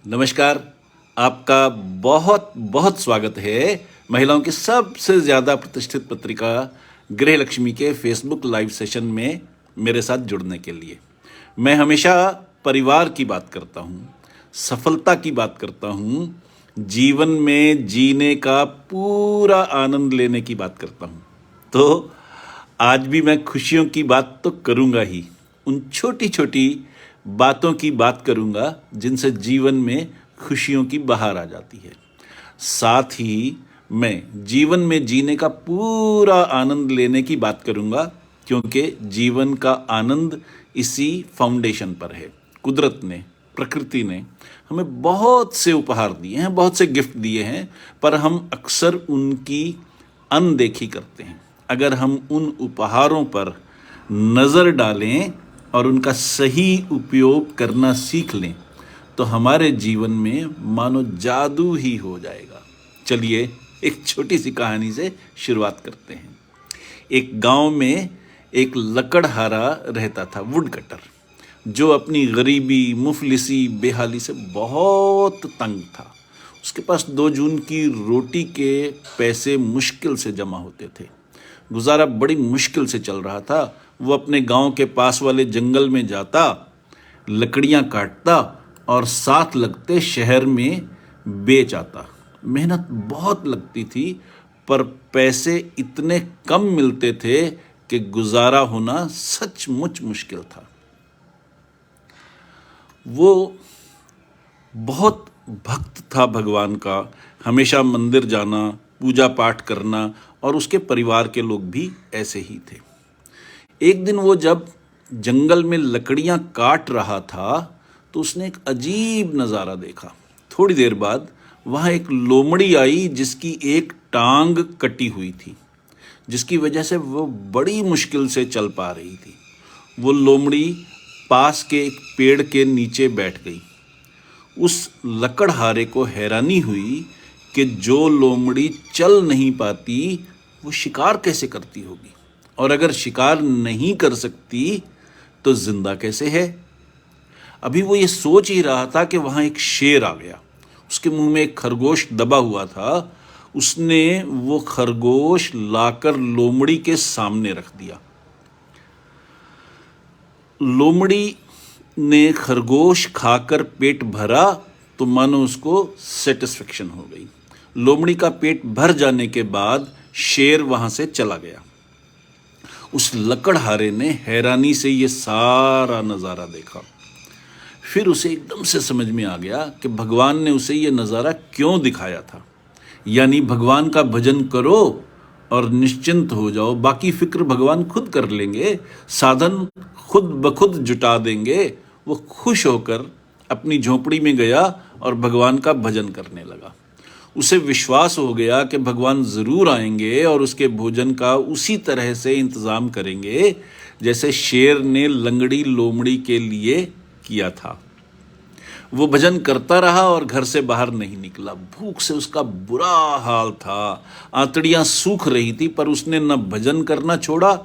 नमस्कार। आपका बहुत बहुत स्वागत है महिलाओं की सबसे ज़्यादा प्रतिष्ठित पत्रिका गृहलक्ष्मी के फेसबुक लाइव सेशन में मेरे साथ जुड़ने के लिए। मैं हमेशा परिवार की बात करता हूँ, सफलता की बात करता हूँ, जीवन में जीने का पूरा आनंद लेने की बात करता हूँ। तो आज भी मैं खुशियों की बात तो करूँगा ही, उन छोटी छोटी बातों की बात करूँगा जिनसे जीवन में खुशियों की बहार आ जाती है। साथ ही मैं जीवन में जीने का पूरा आनंद लेने की बात करूँगा, क्योंकि जीवन का आनंद इसी फाउंडेशन पर है। कुदरत ने, प्रकृति ने हमें बहुत से उपहार दिए हैं, बहुत से गिफ्ट दिए हैं, पर हम अक्सर उनकी अनदेखी करते हैं। अगर हम उन उपहारों पर नज़र डालें और उनका सही उपयोग करना सीख लें तो हमारे जीवन में मानो जादू ही हो जाएगा। चलिए एक छोटी सी कहानी से शुरुआत करते हैं। एक गांव में एक लकड़हारा रहता था, वुड कटर, जो अपनी गरीबी, मुफलिसी, बेहाली से बहुत तंग था। उसके पास 2 जून की रोटी के पैसे मुश्किल से जमा होते थे। गुजारा बड़ी मुश्किल से चल रहा था। वो अपने गांव के पास वाले जंगल में जाता, लकड़ियां काटता और साथ लगते शहर में बेच आता। मेहनत बहुत लगती थी, पर पैसे इतने कम मिलते थे कि गुजारा होना सचमुच मुश्किल था। वो बहुत भक्त था भगवान का, हमेशा मंदिर जाना, पूजा पाठ करना, और उसके परिवार के लोग भी ऐसे ही थे। एक दिन वो जब जंगल में लकड़ियां काट रहा था तो उसने एक अजीब नज़ारा देखा। थोड़ी देर बाद वहाँ एक लोमड़ी आई जिसकी एक टांग कटी हुई थी, जिसकी वजह से वो बड़ी मुश्किल से चल पा रही थी। वो लोमड़ी पास के एक पेड़ के नीचे बैठ गई। उस लकड़हारे को हैरानी हुई कि जो लोमड़ी चल नहीं पाती वो शिकार कैसे करती होगी, और अगर शिकार नहीं कर सकती तो जिंदा कैसे है। अभी वो ये सोच ही रहा था कि वहां एक शेर आ गया। उसके मुंह में एक खरगोश दबा हुआ था। उसने वो खरगोश लाकर लोमड़ी के सामने रख दिया। लोमड़ी ने खरगोश खाकर पेट भरा तो मानो उसको सेटिस्फेक्शन हो गई। लोमड़ी का पेट भर जाने के बाद शेर वहां से चला गया। उस लकड़हारे ने हैरानी से ये सारा नज़ारा देखा। फिर उसे एकदम से समझ में आ गया कि भगवान ने उसे ये नज़ारा क्यों दिखाया था। यानी भगवान का भजन करो और निश्चिंत हो जाओ, बाकी फिक्र भगवान खुद कर लेंगे, साधन खुद ब खुद जुटा देंगे। वो खुश होकर अपनी झोपड़ी में गया और भगवान का भजन करने लगा। उसे विश्वास हो गया कि भगवान ज़रूर आएंगे और उसके भोजन का उसी तरह से इंतज़ाम करेंगे जैसे शेर ने लंगड़ी लोमड़ी के लिए किया था। वो भजन करता रहा और घर से बाहर नहीं निकला। भूख से उसका बुरा हाल था, आंतड़ियां सूख रही थी, पर उसने न भजन करना छोड़ा।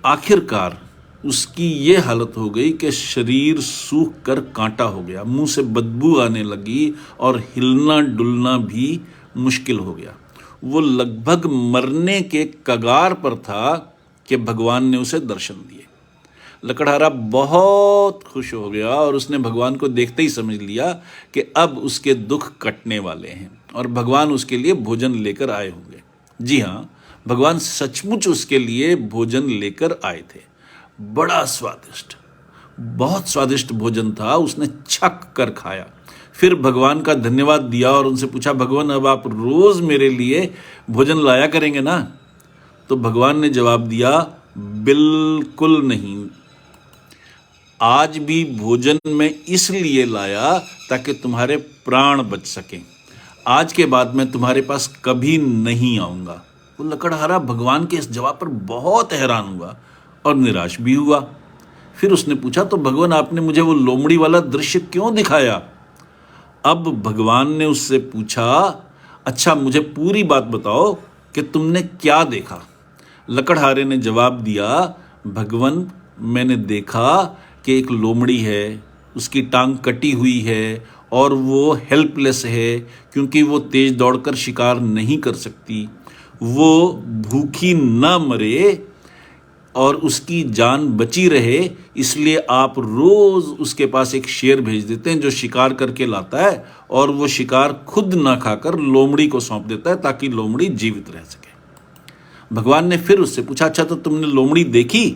आखिरकार उसकी ये हालत हो गई कि शरीर सूख कर कांटा हो गया, मुंह से बदबू आने लगी और हिलना डुलना भी मुश्किल हो गया। वो लगभग मरने के कगार पर था कि भगवान ने उसे दर्शन दिए। लकड़हारा बहुत खुश हो गया और उसने भगवान को देखते ही समझ लिया कि अब उसके दुख कटने वाले हैं और भगवान उसके लिए भोजन लेकर आए होंगे। जी हाँ, भगवान सचमुच उसके लिए भोजन लेकर आए थे। बड़ा स्वादिष्ट, बहुत स्वादिष्ट भोजन था। उसने छक कर खाया, फिर भगवान का धन्यवाद दिया और उनसे पूछा, भगवान अब आप रोज मेरे लिए भोजन लाया करेंगे ना? तो भगवान ने जवाब दिया, बिल्कुल नहीं। आज भी भोजन मैं इसलिए लाया ताकि तुम्हारे प्राण बच सकें। आज के बाद मैं तुम्हारे पास कभी नहीं आऊंगा। वो लकड़हारा भगवान के इस जवाब पर बहुत हैरान हुआ और निराश भी हुआ। फिर उसने पूछा, तो भगवान आपने मुझे वो लोमड़ी वाला दृश्य क्यों दिखाया? अब भगवान ने उससे पूछा, अच्छा मुझे पूरी बात बताओ कि तुमने क्या देखा? लकड़हारे ने जवाब दिया, भगवान मैंने देखा कि एक लोमड़ी है, उसकी टांग कटी हुई है और वो हेल्पलेस है क्योंकि वो तेज दौड़कर शिकार नहीं कर सकती, वो भूखी ना मरे और उसकी जान बची रहे, इसलिए आप रोज उसके पास एक शेर भेज देते हैं जो शिकार करके लाता है और वो शिकार खुद ना खाकर लोमड़ी को सौंप देता है ताकि लोमड़ी जीवित रह सके। भगवान ने फिर उससे पूछा, अच्छा तो तुमने लोमड़ी देखी?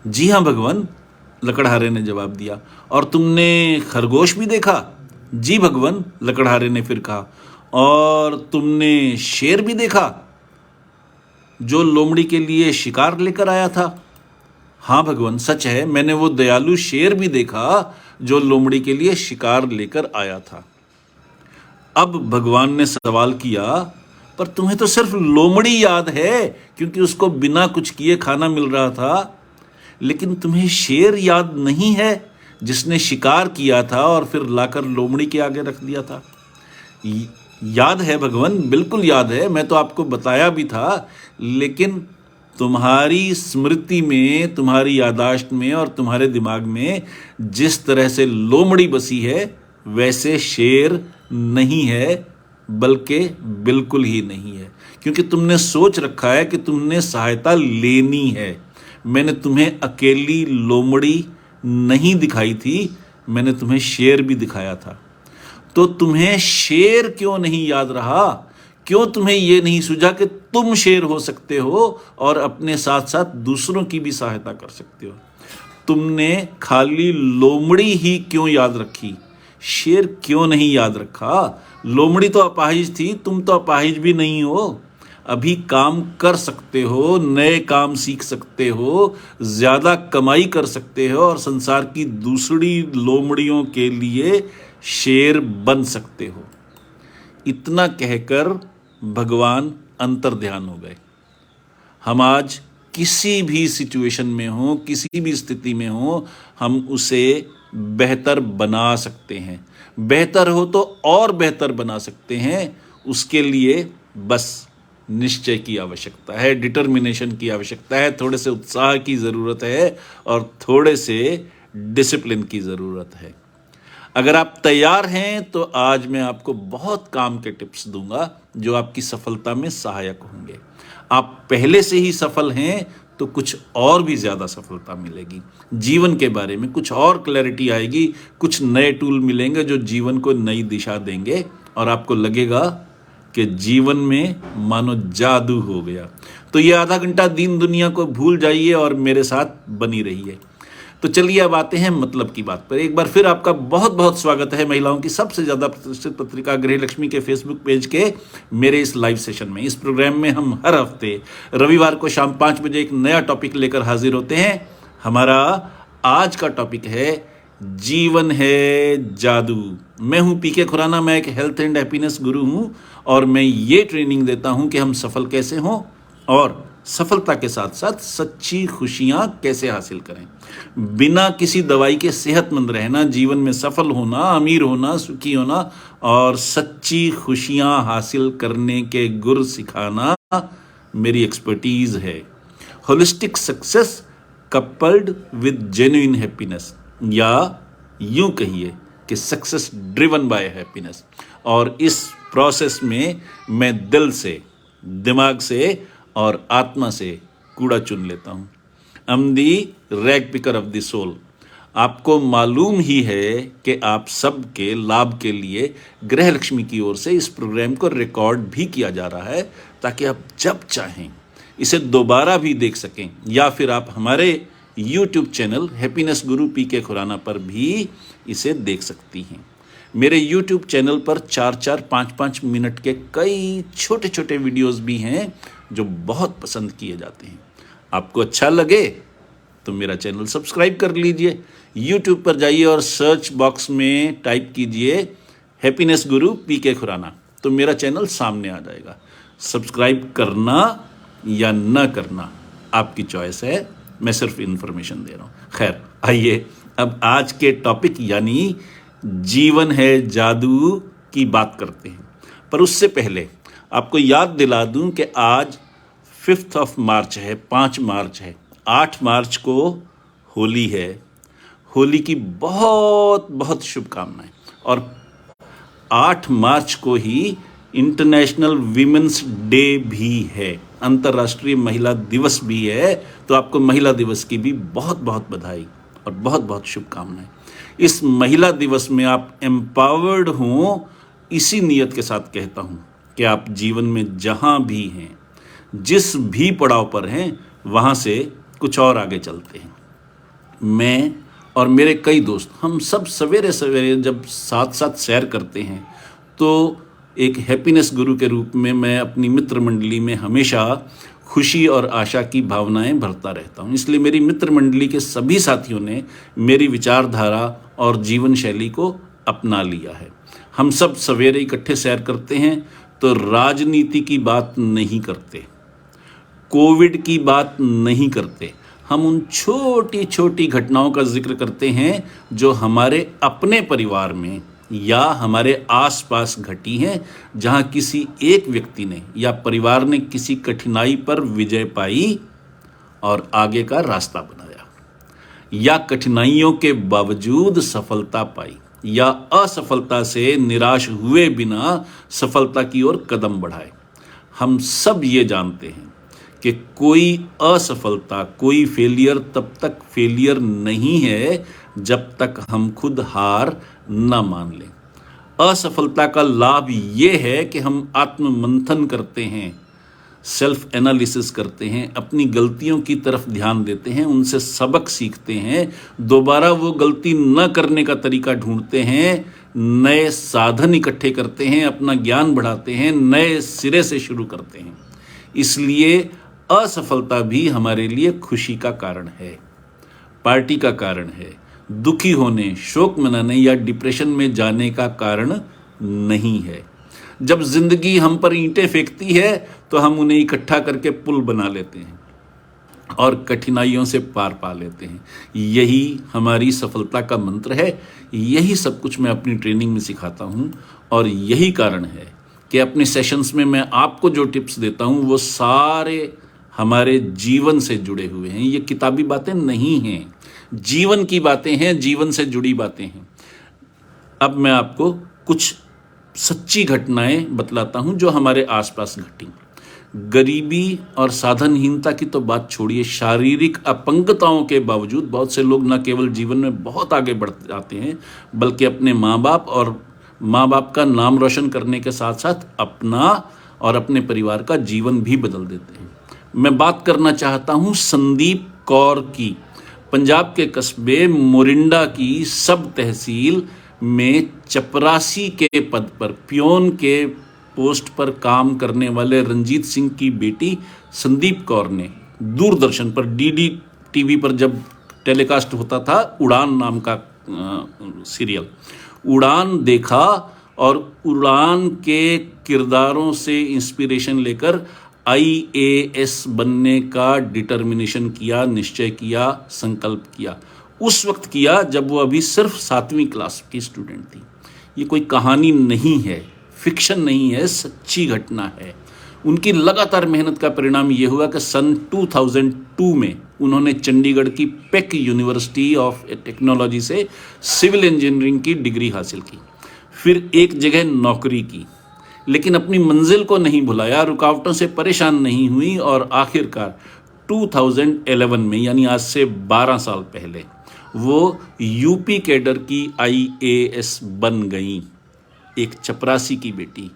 जी हाँ भगवान, लकड़हारे ने जवाब दिया। और तुमने खरगोश भी देखा? जी भगवान, लकड़हारे ने फिर कहा। और तुमने शेर भी देखा जो लोमड़ी के लिए शिकार लेकर आया था? हाँ भगवान, सच है, मैंने वो दयालु शेर भी देखा जो लोमड़ी के लिए शिकार लेकर आया था। अब भगवान ने सवाल किया, पर तुम्हें तो सिर्फ लोमड़ी याद है क्योंकि उसको बिना कुछ किए खाना मिल रहा था, लेकिन तुम्हें शेर याद नहीं है जिसने शिकार किया था और फिर लाकर लोमड़ी के आगे रख दिया था? याद है भगवान, बिल्कुल याद है, मैं तो आपको बताया भी था, लेकिन तुम्हारी स्मृति में, तुम्हारी यादाश्त में और तुम्हारे दिमाग में जिस तरह से लोमड़ी बसी है वैसे शेर नहीं है, बल्कि बिल्कुल ही नहीं है, क्योंकि तुमने सोच रखा है कि तुमने सहायता लेनी है। मैंने तुम्हें अकेली लोमड़ी नहीं दिखाई थी, मैंने तुम्हें शेर भी दिखाया था। तो तुम्हें शेर क्यों नहीं याद रहा? क्यों तुम्हें यह नहीं सूझा कि तुम शेर हो सकते हो और अपने साथ साथ दूसरों की भी सहायता कर सकते हो? तुमने खाली लोमड़ी ही क्यों याद रखी? शेर क्यों नहीं याद रखा? लोमड़ी तो अपाहिज थी, तुम तो अपाहिज भी नहीं हो। अभी काम कर सकते हो, नए काम सीख सकते हो, ज्यादा कमाई कर सकते हो और संसार की दूसरी लोमड़ियों के लिए शेर बन सकते हो। इतना कहकर भगवान अंतर्ध्यान हो गए। हम आज किसी भी सिचुएशन में हो, किसी भी स्थिति में हो, हम उसे बेहतर बना सकते हैं। बेहतर हो तो और बेहतर बना सकते हैं। उसके लिए बस निश्चय की आवश्यकता है, डिटर्मिनेशन की आवश्यकता है, थोड़े से उत्साह की ज़रूरत है और थोड़े से डिसिप्लिन की ज़रूरत है। अगर आप तैयार हैं तो आज मैं आपको बहुत काम के टिप्स दूंगा जो आपकी सफलता में सहायक होंगे। आप पहले से ही सफल हैं तो कुछ और भी ज़्यादा सफलता मिलेगी। जीवन के बारे में कुछ और क्लैरिटी आएगी, कुछ नए टूल मिलेंगे जो जीवन को नई दिशा देंगे और आपको लगेगा कि जीवन में मानो जादू हो गया। तो ये आधा घंटा दीन दुनिया को भूल जाइए और मेरे साथ बनी रहिए। तो चलिए अब आते हैं मतलब की बात पर। एक बार फिर आपका बहुत बहुत स्वागत है महिलाओं की सबसे ज़्यादा प्रतिष्ठित पत्रिका गृह लक्ष्मी के फेसबुक पेज के मेरे इस लाइव सेशन में। इस प्रोग्राम में हम हर हफ्ते रविवार को शाम 5 बजे एक नया टॉपिक लेकर हाजिर होते हैं। हमारा आज का टॉपिक है जीवन है जादू। मैं हूं पीके खुराना, मैं एक हेल्थ एंड हैप्पीनेस गुरु हूं और मैं ये ट्रेनिंग देता हूं कि हम सफल कैसे हों और सफलता के साथ साथ सच्ची खुशियां कैसे हासिल करें। बिना किसी दवाई के सेहतमंद रहना, जीवन में सफल होना, अमीर होना, सुखी होना और सच्ची खुशियां हासिल करने के गुर सिखाना मेरी एक्सपर्टीज है। Holistic success coupled with genuine happiness, या यूं कहिए कि सक्सेस ड्रिवन बाय हैप्पीनेस। और इस प्रोसेस में मैं दिल से, दिमाग से और आत्मा से कूड़ा चुन लेता हूँ। I am the rag picker of the soul. आपको मालूम ही है कि आप सबके लाभ के लिए गृह लक्ष्मी की ओर से इस प्रोग्राम को रिकॉर्ड भी किया जा रहा है ताकि आप जब चाहें इसे दोबारा भी देख सकें, या फिर आप हमारे YouTube चैनल हैप्पीनेस गुरु पीके खुराना पर भी इसे देख सकती हैं। मेरे YouTube चैनल पर 4-4, 5-5 मिनट के कई छोटे छोटे वीडियोस भी हैं जो बहुत पसंद किए जाते हैं। आपको अच्छा लगे तो मेरा चैनल सब्सक्राइब कर लीजिए। YouTube पर जाइए और सर्च बॉक्स में टाइप कीजिए हैप्पीनेस गुरु पीके खुराना, तो मेरा चैनल सामने आ जाएगा। सब्सक्राइब करना या न करना आपकी चॉइस है, मैं सिर्फ इन्फॉर्मेशन दे रहा हूँ। खैर, आइए अब आज के टॉपिक यानी जीवन है जादू की बात करते हैं। पर उससे पहले आपको याद दिला दूं कि आज 5 मार्च है, 5 मार्च है। 8 मार्च को होली है। होली की बहुत बहुत शुभकामनाएं। और 8 मार्च को ही इंटरनेशनल विमेंस डे भी है, अंतर्राष्ट्रीय महिला दिवस भी है। तो आपको महिला दिवस की भी बहुत बहुत बधाई और बहुत बहुत शुभकामनाएं। इस महिला दिवस में आप एम्पावर्ड हों, इसी नियत के साथ कहता हूं कि आप जीवन में जहां भी हैं, जिस भी पड़ाव पर हैं, वहां से कुछ और आगे चलते हैं। मैं और मेरे कई दोस्त, हम सब सवेरे सवेरे जब साथ साथ सैर करते हैं तो एक हैप्पीनेस गुरु के रूप में मैं अपनी मित्र मंडली में हमेशा खुशी और आशा की भावनाएं भरता रहता हूं। इसलिए मेरी मित्र मंडली के सभी साथियों ने मेरी विचारधारा और जीवन शैली को अपना लिया है। हम सब सवेरे इकट्ठे सैर करते हैं तो राजनीति की बात नहीं करते, कोविड की बात नहीं करते, हम उन छोटी छोटी घटनाओं का जिक्र करते हैं जो हमारे अपने परिवार में या हमारे आसपास घटी हैं, जहां किसी एक व्यक्ति ने या परिवार ने किसी कठिनाई पर विजय पाई और आगे का रास्ता बनाया, या कठिनाइयों के बावजूद सफलता पाई, या असफलता से निराश हुए बिना सफलता की ओर कदम बढ़ाए। हम सब ये जानते हैं कि कोई असफलता, कोई फेलियर तब तक फेलियर नहीं है जब तक हम खुद हार न मान लें। असफलता का लाभ ये है कि हम आत्ममंथन करते हैं, सेल्फ एनालिसिस करते हैं, अपनी गलतियों की तरफ ध्यान देते हैं, उनसे सबक सीखते हैं, दोबारा वो गलती न करने का तरीका ढूंढते हैं, नए साधन इकट्ठे करते हैं, अपना ज्ञान बढ़ाते हैं, नए सिरे से शुरू करते हैं। इसलिए असफलता भी हमारे लिए खुशी का कारण है, पार्टी का कारण है, दुखी होने, शोक मनाने या डिप्रेशन में जाने का कारण नहीं है। जब जिंदगी हम पर ईंटें फेंकती है तो हम उन्हें इकट्ठा करके पुल बना लेते हैं और कठिनाइयों से पार पा लेते हैं। यही हमारी सफलता का मंत्र है। यही सब कुछ मैं अपनी ट्रेनिंग में सिखाता हूं और यही कारण है कि अपने सेशंस में मैं आपको जो टिप्स देता हूं वो सारे हमारे जीवन से जुड़े हुए हैं। ये किताबी बातें नहीं हैं, जीवन की बातें हैं, जीवन से जुड़ी बातें हैं। अब मैं आपको कुछ सच्ची घटनाएं बतलाता हूं जो हमारे आसपास घटी। गरीबी और साधनहीनता की तो बात छोड़िए, शारीरिक अपंगताओं के बावजूद बहुत से लोग न केवल जीवन में बहुत आगे बढ़ जाते हैं बल्कि अपने माँ बाप का नाम रोशन करने के साथ साथ अपना और अपने परिवार का जीवन भी बदल देते हैं। मैं बात करना चाहता हूं संदीप कौर की। पंजाब के कस्बे मोरिंडा की सब तहसील में चपरासी के पद पर, पियोन के पोस्ट पर काम करने वाले रंजीत सिंह की बेटी संदीप कौर ने दूरदर्शन पर, डीडी टीवी पर जब टेलीकास्ट होता था उड़ान नाम का सीरियल, उड़ान देखा और उड़ान के किरदारों से इंस्पिरेशन लेकर IAS बनने का डिटर्मिनेशन किया, निश्चय किया, संकल्प किया। उस वक्त किया जब वो अभी सिर्फ 7वीं क्लास की स्टूडेंट थी। ये कोई कहानी नहीं है, फिक्शन नहीं है, सच्ची घटना है। उनकी लगातार मेहनत का परिणाम ये हुआ कि सन 2002 में उन्होंने चंडीगढ़ की पेक यूनिवर्सिटी ऑफ टेक्नोलॉजी से सिविल इंजीनियरिंग की डिग्री हासिल की, फिर एक जगह नौकरी की, लेकिन अपनी मंजिल को नहीं भुलाया, रुकावटों से परेशान नहीं हुई और आखिरकार 2011 में, यानी आज से 12 साल पहले, वो यूपी कैडर की IAS बन गई। एक चपरासी की बेटी,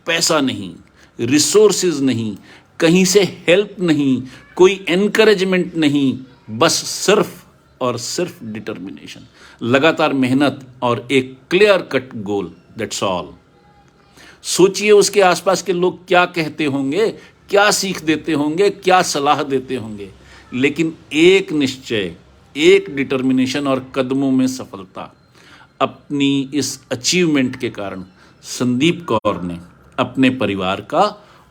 पैसा नहीं, रिसोर्सेज नहीं, कहीं से हेल्प नहीं, कोई एनकरेजमेंट नहीं, बस सिर्फ और सिर्फ डिटर्मिनेशन, लगातार मेहनत और एक clear cut goal, that's all. सोचिए उसके आसपास के लोग क्या कहते होंगे, क्या सीख देते होंगे, क्या सलाह देते होंगे, लेकिन एक निश्चय, एक डिटर्मिनेशन और कदमों में सफलता। अपनी इस अचीवमेंट के कारण संदीप कौर ने अपने परिवार का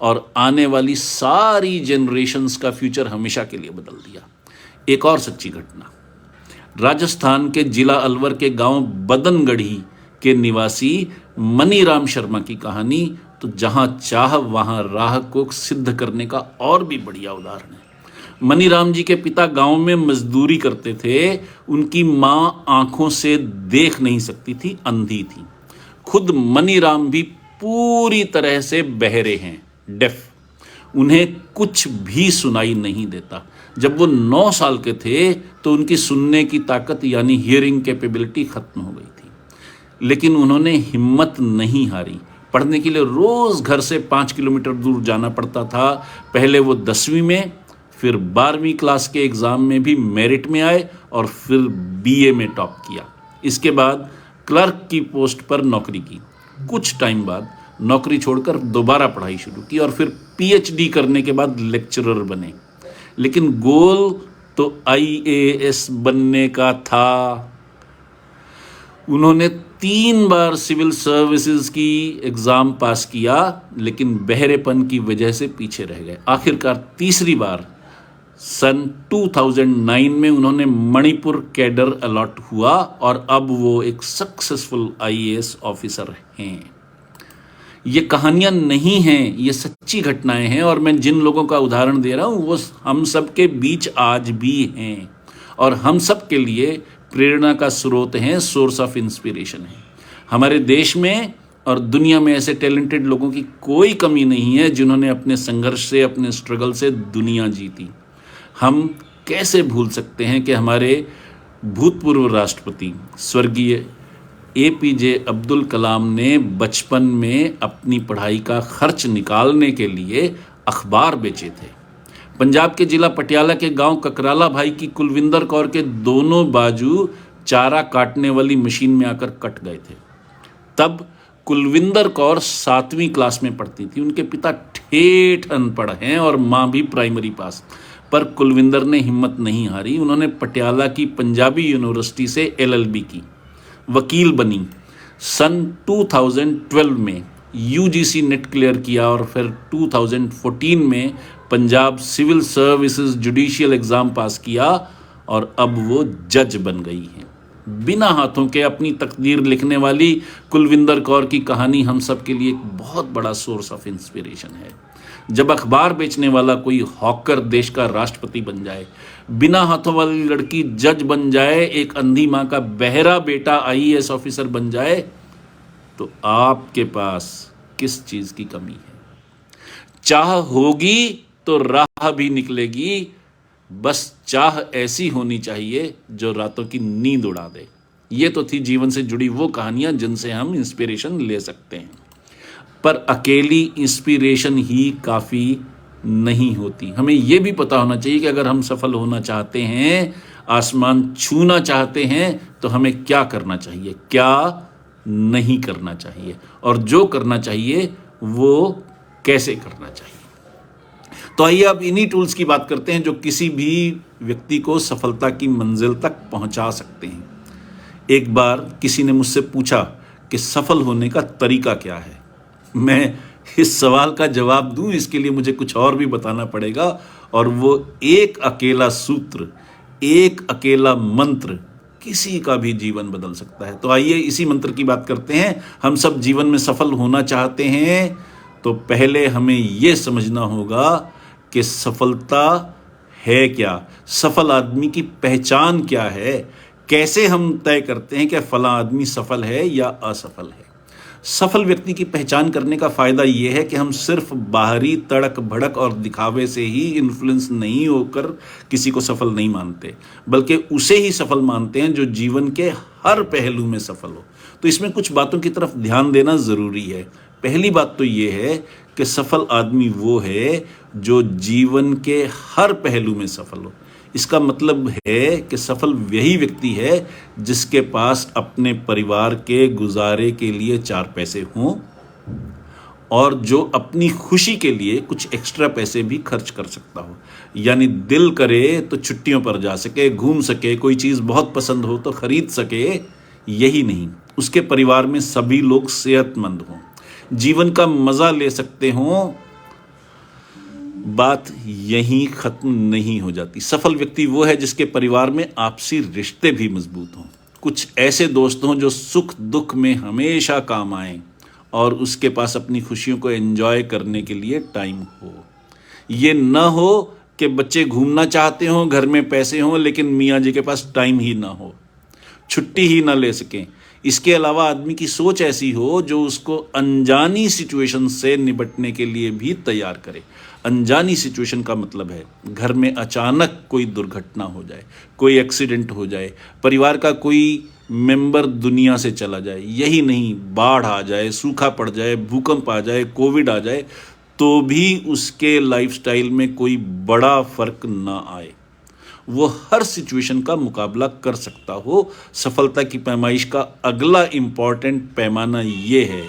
और आने वाली सारी जनरेशन्स का फ्यूचर हमेशा के लिए बदल दिया। एक और सच्ची घटना, राजस्थान के जिला अलवर के गांव बदनगढ़ी के निवासी मनीराम शर्मा की कहानी तो जहां चाह वहां राह को सिद्ध करने का और भी बढ़िया उदाहरण है। मनीराम जी के पिता गांव में मजदूरी करते थे। उनकी मां आंखों से देख नहीं सकती थी, अंधी थी। खुद मनीराम भी पूरी तरह से बहरे हैं, डेफ। उन्हें कुछ भी सुनाई नहीं देता। जब वो 9 साल के थे तो उनकी सुनने की ताकत यानी हियरिंग कैपेबिलिटी खत्म हो गई थी। लेकिन उन्होंने हिम्मत नहीं हारी। पढ़ने के लिए रोज घर से 5 किलोमीटर दूर जाना पड़ता था। पहले वो 10वीं में, फिर 12वीं क्लास के एग्जाम में भी मेरिट में आए और फिर बीए में टॉप किया। इसके बाद क्लर्क की पोस्ट पर नौकरी की। कुछ टाइम बाद नौकरी छोड़कर दोबारा पढ़ाई शुरू की और फिर पीएचडी करने के बाद लेक्चरर बने। लेकिन गोल तो आईएएस बनने का था। उन्होंने 3 बार सिविल सर्विसेज की एग्जाम पास किया, लेकिन बहरेपन की वजह से पीछे रह गए। आखिरकार तीसरी बार सन 2009 में उन्होंने मणिपुर कैडर अलॉट हुआ और अब वो एक सक्सेसफुल आईएएस ऑफिसर हैं। ये कहानियां नहीं हैं, ये सच्ची घटनाएं हैं और मैं जिन लोगों का उदाहरण दे रहा हूं वो हम सब के बीच आज भी हैं और हम सब के लिए प्रेरणा का स्रोत हैं, सोर्स ऑफ इंस्पिरेशन है। हमारे देश में और दुनिया में ऐसे टैलेंटेड लोगों की कोई कमी नहीं है जिन्होंने अपने संघर्ष से, अपने स्ट्रगल से दुनिया जीती। हम कैसे भूल सकते हैं कि हमारे भूतपूर्व राष्ट्रपति स्वर्गीय एपीजे अब्दुल कलाम ने बचपन में अपनी पढ़ाई का खर्च निकालने के लिए अखबार बेचे थे। पंजाब के जिला पटियाला के गांव ककराला भाई की कुलविंदर कौर के दोनों बाजू चारा काटने वाली मशीन में आकर कट गए थे। तब कुलविंदर कौर 7वीं क्लास में पढ़ती थी। उनके पिता ठेठ अनपढ़ हैं और मां भी प्राइमरी पास। पर कुलविंदर ने हिम्मत नहीं हारी। उन्होंने पटियाला की पंजाबी यूनिवर्सिटी से एलएलबी की, वकील बनी। सन 2012 में यूजीसी नेट क्लियर किया और फिर 2014 में Punjab civil services judicial exam pass किया और अब वो जज बन गई हैं। बिना हाथों के अपनी तकदीर लिखने वाली कुलविंदर कौर की कहानी हम सब के लिए एक बहुत बड़ा सोर्स ऑफ इंस्पिरेशन है। जब अखबार बेचने वाला कोई हॉकर देश का राष्ट्रपति बन जाए, बिना हाथों वाली लड़की जज बन जाए, एक अंधी मां का बहरा बेटा आईएएस ऑफिसर बन जाए, तो आपके पास किस चीज की कमी है? चाह होगी तो राह भी निकलेगी। बस चाह ऐसी होनी चाहिए जो रातों की नींद उड़ा दे। ये तो थी जीवन से जुड़ी वो कहानियां जिनसे हम इंस्पिरेशन ले सकते हैं। पर अकेली इंस्पिरेशन ही काफ़ी नहीं होती। हमें यह भी पता होना चाहिए कि अगर हम सफल होना चाहते हैं, आसमान छूना चाहते हैं, तो हमें क्या करना चाहिए, क्या नहीं करना चाहिए, और जो करना चाहिए वो कैसे करना चाहिए। तो आइए अब इन्हीं टूल्स की बात करते हैं जो किसी भी व्यक्ति को सफलता की मंजिल तक पहुंचा सकते हैं। एक बार किसी ने मुझसे पूछा कि सफल होने का तरीका क्या है। मैं इस सवाल का जवाब दूं इसके लिए मुझे कुछ और भी बताना पड़ेगा, और वो एक अकेला सूत्र, एक अकेला मंत्र किसी का भी जीवन बदल सकता है। तो आइए इसी मंत्र की बात करते हैं। हम सब जीवन में सफल होना चाहते हैं, तो पहले हमें यह समझना होगा कि सफलता है क्या, सफल आदमी की पहचान क्या है, कैसे हम तय करते हैं कि फला आदमी सफल है या असफल है। सफल व्यक्ति की पहचान करने का फायदा यह है कि हम सिर्फ बाहरी तड़क भड़क और दिखावे से ही इन्फ्लुएंस नहीं होकर किसी को सफल नहीं मानते, बल्कि उसे ही सफल मानते हैं जो जीवन के हर पहलू में सफल हो। तो इसमें कुछ बातों की तरफ ध्यान देना जरूरी है। पहली बात तो यह है कि सफल आदमी वो है जो जीवन के हर पहलू में सफल हो। इसका मतलब है कि सफल वही व्यक्ति है जिसके पास अपने परिवार के गुजारे के लिए 4 पैसे हों और जो अपनी खुशी के लिए कुछ एक्स्ट्रा पैसे भी खर्च कर सकता हो। यानी दिल करे तो छुट्टियों पर जा सके, घूम सके, कोई चीज़ बहुत पसंद हो तो खरीद सके। यही नहीं, उसके परिवार में सभी लोग सेहतमंद हों, जीवन का मज़ा ले सकते हों। बात यहीं खत्म नहीं हो जाती। सफल व्यक्ति वो है जिसके परिवार में आपसी रिश्ते भी मजबूत हों, कुछ ऐसे दोस्त हों जो सुख दुख में हमेशा काम आएं और उसके पास अपनी खुशियों को एंजॉय करने के लिए टाइम हो। ये न हो कि बच्चे घूमना चाहते हों, घर में पैसे हों, लेकिन मियाँ जी के पास टाइम ही ना हो, छुट्टी ही ना ले सकें। इसके अलावा आदमी की सोच ऐसी हो जो उसको अनजानी सिचुएशन से निपटने के लिए भी तैयार करे। अनजानी सिचुएशन का मतलब है घर में अचानक कोई दुर्घटना हो जाए, कोई एक्सीडेंट हो जाए, परिवार का कोई मेंबर दुनिया से चला जाए, यही नहीं बाढ़ आ जाए, सूखा पड़ जाए, भूकंप आ जाए, कोविड आ जाए, तो भी उसके लाइफस्टाइल में कोई बड़ा फर्क ना आए, वो हर सिचुएशन का मुकाबला कर सकता हो। सफलता की पैमाइश का अगला इम्पॉर्टेंट पैमाना ये है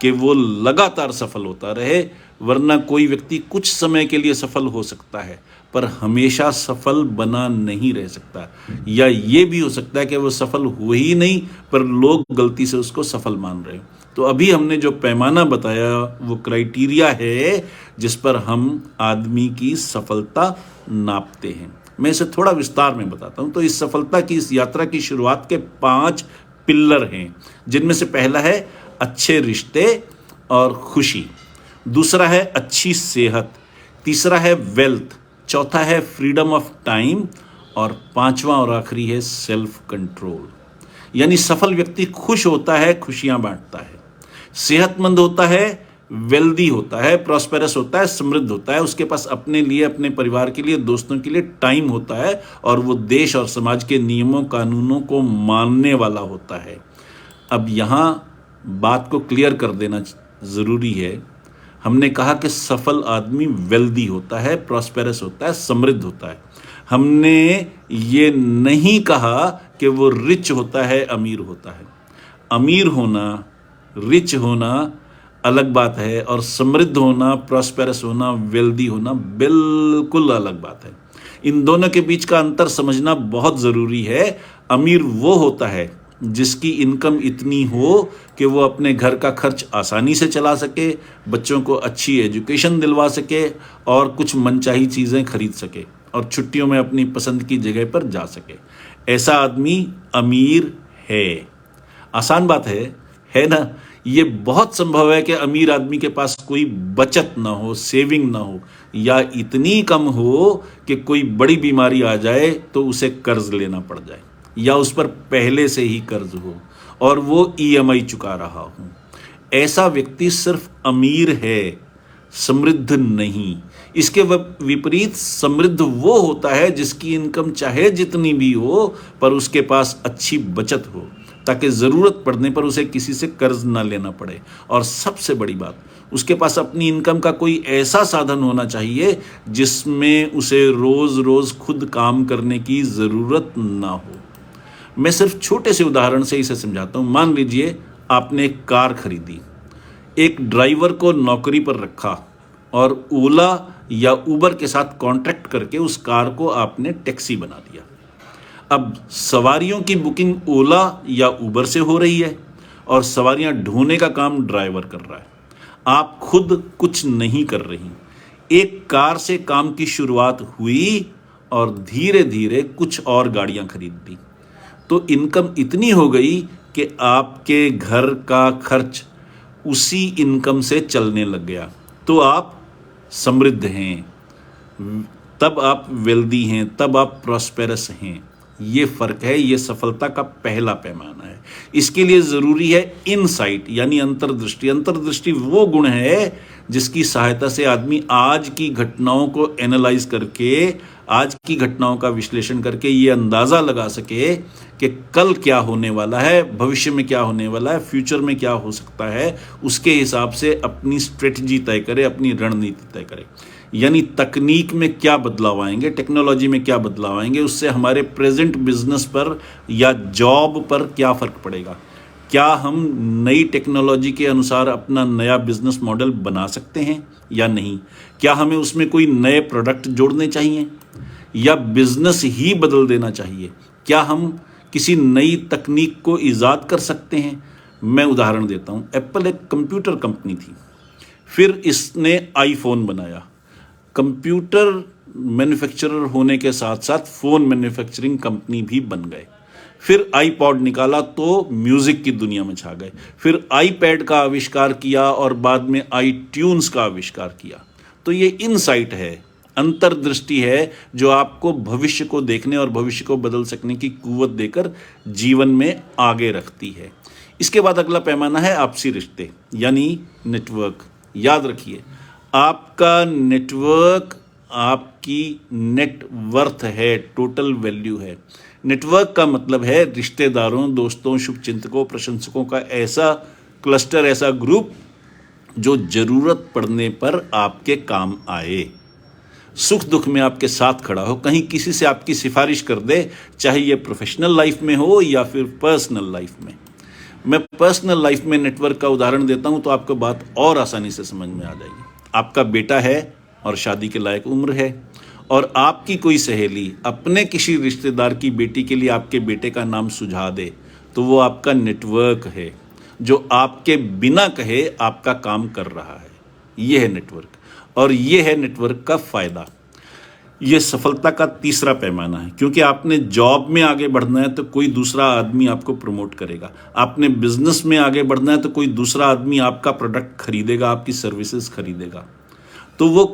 कि वो लगातार सफल होता रहे, वरना कोई व्यक्ति कुछ समय के लिए सफल हो सकता है पर हमेशा सफल बना नहीं रह सकता, या ये भी हो सकता है कि वो सफल हुए ही नहीं पर लोग गलती से उसको सफल मान रहे हो। तो अभी हमने जो पैमाना बताया वो क्राइटेरिया है जिस पर हम आदमी की सफलता नापते हैं। मैं इसे थोड़ा विस्तार में बताता हूं। तो इस सफलता की, इस यात्रा की शुरुआत के 5 पिल्लर हैं, जिनमें से पहला है अच्छे रिश्ते और खुशी, दूसरा है अच्छी सेहत, तीसरा है वेल्थ, चौथा है फ्रीडम ऑफ टाइम और पांचवा और आखिरी है सेल्फ कंट्रोल। यानी सफल व्यक्ति खुश होता है, खुशियां बांटता है, सेहतमंद होता है, वेल्दी होता है, प्रॉस्पेरस होता है, समृद्ध होता है, उसके पास अपने लिए, अपने परिवार के लिए, दोस्तों के लिए टाइम होता है और वो देश और समाज के नियमों कानूनों को मानने वाला होता है। अब यहाँ बात को क्लियर कर देना ज़रूरी है। हमने कहा कि सफल आदमी वेल्दी होता है, प्रॉस्पेरस होता है, समृद्ध होता है। हमने ये नहीं कहा कि वो रिच होता है, अमीर होता है। अमीर होना, रिच होना अलग बात है और समृद्ध होना, प्रॉस्पेरस होना, वेल्दी होना बिल्कुल अलग बात है। इन दोनों के बीच का अंतर समझना बहुत ज़रूरी है। अमीर वो होता है जिसकी इनकम इतनी हो कि वो अपने घर का खर्च आसानी से चला सके, बच्चों को अच्छी एजुकेशन दिलवा सके और कुछ मनचाही चीज़ें खरीद सके और छुट्टियों में अपनी पसंद की जगह पर जा सके। ऐसा आदमी अमीर है। आसान बात है ना? ये बहुत संभव है कि अमीर आदमी के पास कोई बचत ना हो, सेविंग ना हो, या इतनी कम हो कि कोई बड़ी बीमारी आ जाए तो उसे कर्ज लेना पड़ जाए, या उस पर पहले से ही कर्ज हो और वो ईएमआई चुका रहा हो। ऐसा व्यक्ति सिर्फ अमीर है, समृद्ध नहीं। इसके विपरीत समृद्ध वो होता है जिसकी इनकम चाहे जितनी भी हो पर उसके पास अच्छी बचत हो, ताकि ज़रूरत पड़ने पर उसे किसी से कर्ज ना लेना पड़े। और सबसे बड़ी बात, उसके पास अपनी इनकम का कोई ऐसा साधन होना चाहिए जिसमें उसे रोज़ रोज़ खुद काम करने की ज़रूरत ना हो। मैं सिर्फ छोटे से उदाहरण से इसे समझाता हूँ। मान लीजिए आपने एक कार खरीदी, एक ड्राइवर को नौकरी पर रखा और ओला या उबर के साथ कॉन्ट्रैक्ट करके उस कार को आपने टैक्सी बना दिया। अब सवारियों की बुकिंग ओला या उबर से हो रही है और सवारियां ढोने का काम ड्राइवर कर रहा है। आप खुद कुछ नहीं कर रही। एक कार से काम की शुरुआत हुई और धीरे धीरे कुछ और गाड़ियां खरीद दी, तो इनकम इतनी हो गई कि आपके घर का खर्च उसी इनकम से चलने लग गया। तो आप समृद्ध हैं, तब आप वेल्दी हैं, तब आप प्रॉस्पेरस हैं। ये फ़र्क है, ये सफलता का पहला पैमाना है। इसके लिए ज़रूरी है इनसाइट, यानी अंतर्दृष्टि। अंतर्दृष्टि वो गुण है जिसकी सहायता से आदमी आज की घटनाओं को एनालाइज करके, आज की घटनाओं का विश्लेषण करके ये अंदाज़ा लगा सके कि कल क्या होने वाला है, भविष्य में क्या होने वाला है, फ्यूचर में क्या हो सकता है। उसके हिसाब से अपनी स्ट्रेटजी तय करे, अपनी रणनीति तय करे। यानी तकनीक में क्या बदलाव आएंगे, टेक्नोलॉजी में क्या बदलाव आएंगे, उससे हमारे प्रेजेंट बिजनेस पर या जॉब पर क्या फ़र्क पड़ेगा। क्या हम नई टेक्नोलॉजी के अनुसार अपना नया बिजनेस मॉडल बना सकते हैं या नहीं? क्या हमें उसमें कोई नए प्रोडक्ट जोड़ने चाहिए या बिजनेस ही बदल देना चाहिए? क्या हम किसी नई तकनीक को ईजाद कर सकते हैं? मैं उदाहरण देता हूँ। एप्पल एक कंप्यूटर कंपनी थी, फिर इसने आईफोन बनाया। कंप्यूटर मैन्युफैक्चरर होने के साथ साथ फ़ोन मैन्युफैक्चरिंग कंपनी भी बन गए। फिर आईपॉड निकाला तो म्यूज़िक की दुनिया में छा गए। फिर आईपैड का आविष्कार किया और बाद में आईट्यून्स का आविष्कार किया। तो ये इनसाइट है, अंतर्दृष्टि है जो आपको भविष्य को देखने और भविष्य को बदल सकने की कुव्वत देकर जीवन में आगे रखती है। इसके बाद अगला पैमाना है आपसी रिश्ते यानी नेटवर्क। याद रखिए, आपका नेटवर्क आपकी नेटवर्थ है, टोटल वैल्यू है। नेटवर्क का मतलब है रिश्तेदारों, दोस्तों, शुभचिंतकों, प्रशंसकों का ऐसा क्लस्टर, ऐसा ग्रुप जो जरूरत पड़ने पर आपके काम आए, सुख दुख में आपके साथ खड़ा हो, कहीं किसी से आपकी सिफारिश कर दे, चाहे ये प्रोफेशनल लाइफ में हो या फिर पर्सनल लाइफ में। मैं पर्सनल लाइफ में नेटवर्क का उदाहरण देता हूं तो आपको बात और आसानी से समझ में आ जाएगी। आपका बेटा है और शादी के लायक उम्र है, और आपकी कोई सहेली अपने किसी रिश्तेदार की बेटी के लिए आपके बेटे का नाम सुझा दे, तो वो आपका नेटवर्क है जो आपके बिना कहे आपका काम कर रहा है। ये है नेटवर्क, और ये है नेटवर्क का फायदा। ये सफलता का तीसरा पैमाना है, क्योंकि आपने जॉब में आगे बढ़ना है तो कोई दूसरा आदमी आपको प्रमोट करेगा, आपने बिजनेस में आगे बढ़ना है तो कोई दूसरा आदमी आपका प्रोडक्ट खरीदेगा, आपकी सर्विसेज खरीदेगा। तो वो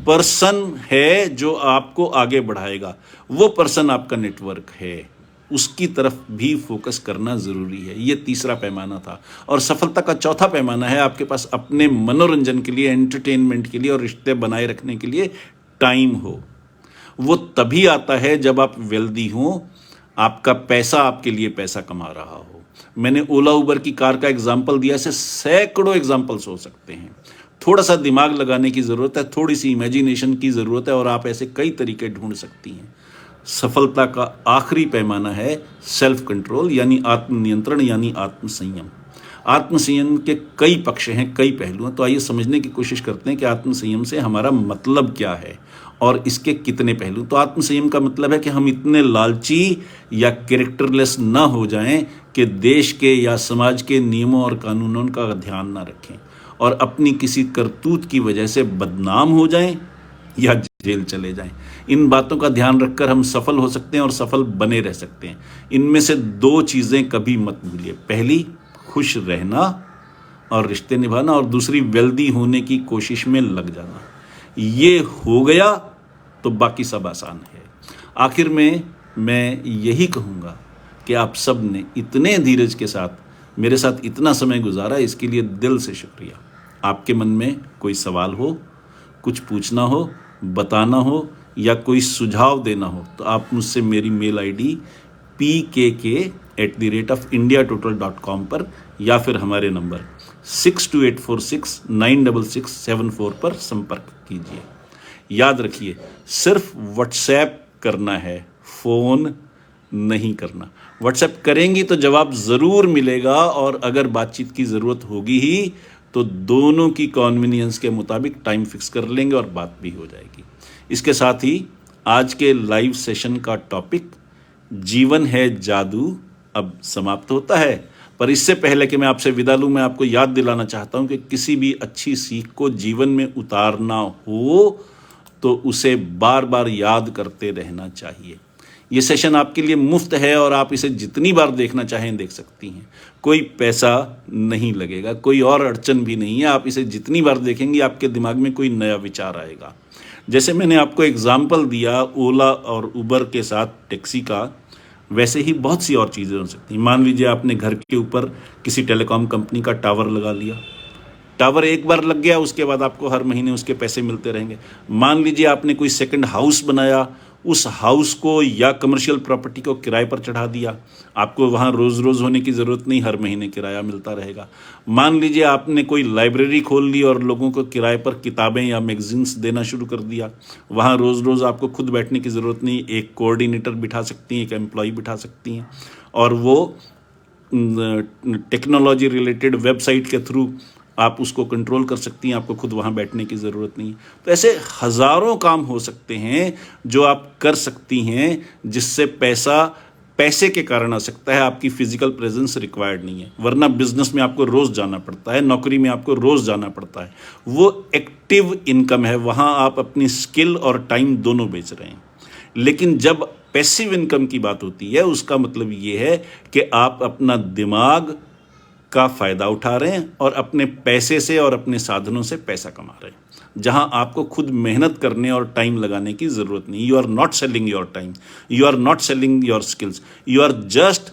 पर्सन है जो आपको आगे बढ़ाएगा, वो पर्सन आपका नेटवर्क है, उसकी तरफ भी फोकस करना जरूरी है। ये तीसरा पैमाना था। और सफलता का चौथा पैमाना है आपके पास अपने मनोरंजन के लिए, एंटरटेनमेंट के लिए और रिश्ते बनाए रखने के लिए टाइम हो। वो तभी आता है जब आप वेल्दी हो, आपका पैसा आपके लिए पैसा कमा रहा हो। मैंने ओला उबर की कार का एग्जाम्पल दिया, ऐसे सैकड़ों एग्जाम्पल्स हो सकते हैं। थोड़ा सा दिमाग लगाने की ज़रूरत है, थोड़ी सी इमेजिनेशन की ज़रूरत है, और आप ऐसे कई तरीके ढूंढ सकती हैं। सफलता का आखिरी पैमाना है सेल्फ कंट्रोल यानी आत्मनियंत्रण यानी आत्मसंयम। आत्मसंयम के कई पक्ष हैं, कई पहलू हैं, तो आइए समझने की कोशिश करते हैं कि आत्मसंयम से हमारा मतलब क्या है और इसके कितने पहलू। तो आत्मसंयम का मतलब है कि हम इतने लालची या कैरेक्टरलेस ना हो जाएं कि देश के या समाज के नियमों और कानूनों का ध्यान ना रखें और अपनी किसी करतूत की वजह से बदनाम हो जाएं या जेल चले जाएं। इन बातों का ध्यान रखकर हम सफल हो सकते हैं और सफल बने रह सकते हैं। इनमें से दो चीज़ें कभी मत भूलिए, पहली खुश रहना और रिश्ते निभाना, और दूसरी वेल्दी होने की कोशिश में लग जाना। ये हो गया तो बाकी सब आसान है। आखिर में मैं यही कहूँगा कि आप सब ने इतने धीरज के साथ मेरे साथ इतना समय गुजारा, इसके लिए दिल से शुक्रिया। आपके मन में कोई सवाल हो, कुछ पूछना हो, बताना हो या कोई सुझाव देना हो तो आप मुझसे मेरी मेल आईडी pkk@indiatotal.com पर या फिर हमारे नंबर 6284696674 पर संपर्क कीजिए। याद रखिए, सिर्फ व्हाट्सएप करना है, फ़ोन नहीं करना। व्हाट्सएप करेंगी तो जवाब ज़रूर मिलेगा, और अगर बातचीत की ज़रूरत होगी ही तो दोनों की कन्वीनियंस के मुताबिक टाइम फिक्स कर लेंगे और बात भी हो जाएगी। इसके साथ ही आज के लाइव सेशन का टॉपिक जीवन है जादू अब समाप्त होता है। पर इससे पहले कि मैं आपसे विदा लूँ, मैं आपको याद दिलाना चाहता हूँ कि किसी भी अच्छी सीख को जीवन में उतारना हो तो उसे बार बार याद करते रहना चाहिए। ये सेशन आपके लिए मुफ्त है और आप इसे जितनी बार देखना चाहें देख सकती हैं। कोई पैसा नहीं लगेगा, कोई और अड़चन भी नहीं है। आप इसे जितनी बार देखेंगे आपके दिमाग में कोई नया विचार आएगा। जैसे मैंने आपको एग्जाम्पल दिया ओला और उबर के साथ टैक्सी का, वैसे ही बहुत सी और चीज़ें हो सकती हैं। मान लीजिए आपने घर के ऊपर किसी टेलीकॉम कंपनी का टावर लगा लिया, टावर एक बार लग गया, उसके बाद आपको हर महीने उसके पैसे मिलते रहेंगे। मान लीजिए आपने कोई सेकंड हाउस बनाया, उस हाउस को या कमर्शियल प्रॉपर्टी को किराए पर चढ़ा दिया, आपको वहाँ रोज़ रोज़ होने की ज़रूरत नहीं, हर महीने किराया मिलता रहेगा। मान लीजिए आपने कोई लाइब्रेरी खोल ली और लोगों को किराए पर किताबें या मैगजीन्स देना शुरू कर दिया, वहाँ रोज़ रोज़ आपको खुद बैठने की ज़रूरत नहीं, एक कोऑर्डिनेटर बिठा सकती हैं, एक एम्प्लॉय बिठा सकती हैं, और वो टेक्नोलॉजी रिलेटेड वेबसाइट के थ्रू आप उसको कंट्रोल कर सकती हैं, आपको खुद वहाँ बैठने की ज़रूरत नहीं। तो ऐसे हज़ारों काम हो सकते हैं जो आप कर सकती हैं, जिससे पैसे के कारण आ सकता है, आपकी फिजिकल प्रेजेंस रिक्वायर्ड नहीं है। वरना बिजनेस में आपको रोज़ जाना पड़ता है, नौकरी में आपको रोज़ जाना पड़ता है। वो एक्टिव इनकम है, वहाँ आप अपनी स्किल और टाइम दोनों बेच रहे हैं। लेकिन जब पैसिव इनकम की बात होती है, उसका मतलब ये है कि आप अपना दिमाग का फ़ायदा उठा रहे हैं और अपने पैसे से और अपने साधनों से पैसा कमा रहे हैं, जहां आपको खुद मेहनत करने और टाइम लगाने की ज़रूरत नहीं। You are not selling your time, you are not selling your skills, you are just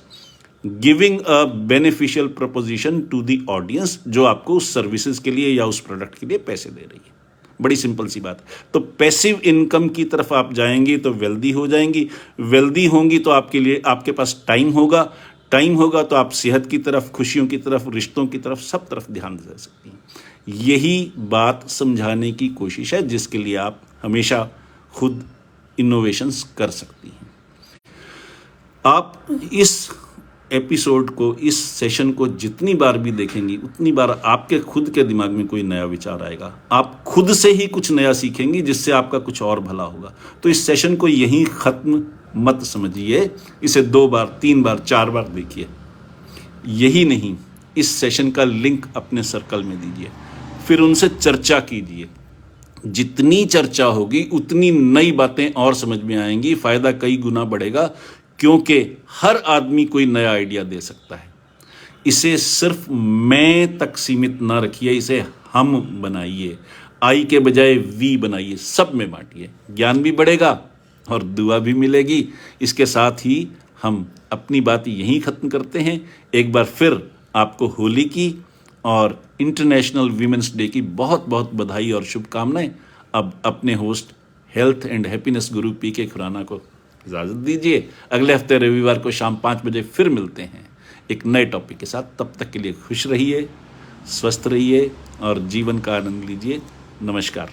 giving a beneficial proposition to the audience जो आपको उस सर्विसेज के लिए या उस प्रोडक्ट के लिए पैसे दे रही है। बड़ी सिंपल सी बात। तो पैसिव इनकम की तरफ आप जाएंगी तो वेल्दी हो जाएंगी, वेल्दी होंगी तो आपके लिए आपके पास टाइम होगा, टाइम होगा तो आप सेहत की तरफ, खुशियों की तरफ, रिश्तों की तरफ, सब तरफ ध्यान दे सकती हैं। यही बात समझाने की कोशिश है जिसके लिए आप हमेशा खुद इनोवेशंस कर सकती हैं। आप इस एपिसोड को, इस सेशन को जितनी बार भी देखेंगी उतनी बार आपके खुद के दिमाग में कोई नया विचार आएगा, आप खुद से ही कुछ नया सीखेंगी जिससे आपका कुछ और भला होगा। तो इस सेशन को यहीं ख़त्म मत समझिए, इसे 2 बार, 3 बार, 4 बार देखिए। यही नहीं, इस सेशन का लिंक अपने सर्कल में दीजिए, फिर उनसे चर्चा कीजिए। जितनी चर्चा होगी उतनी नई बातें और समझ में आएंगी, फ़ायदा कई गुना बढ़ेगा, क्योंकि हर आदमी कोई नया आइडिया दे सकता है। इसे सिर्फ मैं तक सीमित ना रखिए, इसे हम बनाइए, आई के बजाय वी बनाइए, सब में बांटिए, ज्ञान भी बढ़ेगा और दुआ भी मिलेगी। इसके साथ ही हम अपनी बात यहीं ख़त्म करते हैं। एक बार फिर आपको होली की और इंटरनेशनल वीमेंस डे की बहुत बहुत बधाई और शुभकामनाएं। अब अपने होस्ट हेल्थ एंड हैप्पीनेस गुरु पीके खुराना को इजाज़त दीजिए। अगले हफ्ते रविवार को शाम 5 बजे फिर मिलते हैं एक नए टॉपिक के साथ। तब तक के लिए खुश रहिए, स्वस्थ रहिए और जीवन का आनंद लीजिए। नमस्कार।